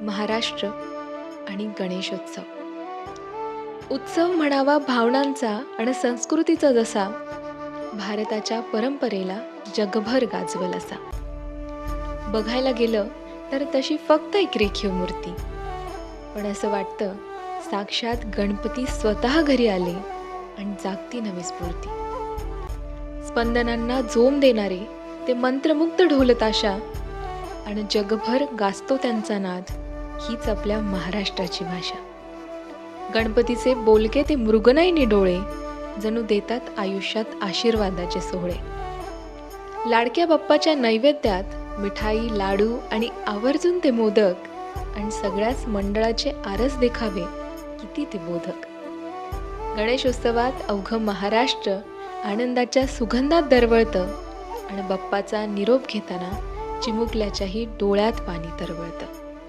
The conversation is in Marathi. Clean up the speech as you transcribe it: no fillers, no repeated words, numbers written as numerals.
महाराष्ट्र आणि गणेशोत्सव. उत्सव म्हणावा भावनांचा आणि संस्कृतीचा, जसा भारताच्या परंपरेला जगभर गाजवल असा. बघायला गेलं तर तशी फक्त एक रेखीव मूर्ती, पण असं वाटतं साक्षात गणपती स्वतः घरी आले आणि जागती नवी स्फूर्ती. स्पंदनांना जोम देणारे ते मंत्रमुग्ध ढोलताशा आणि जगभर गाजतो त्यांचा नाद, हीच आपल्या महाराष्ट्राची भाषा. गणपतीचे बोलके ते मृगनयनी डोळे जणू देतात आयुष्यात आशीर्वादाचे सोहळे. लाडक्या बाप्पाच्या नैवेद्यात मिठाई, लाडू आणि आवर्जून ते मोदक, आणि सगळ्याच मंडळाचे आरस देखावे किती ते बोधक. गणेशोत्सवात अवघं महाराष्ट्र आनंदाच्या सुगंधात दरवळतं आणि बाप्पाचा निरोप घेताना चिमुकल्याच्याही डोळ्यात पाणी तरवळतं.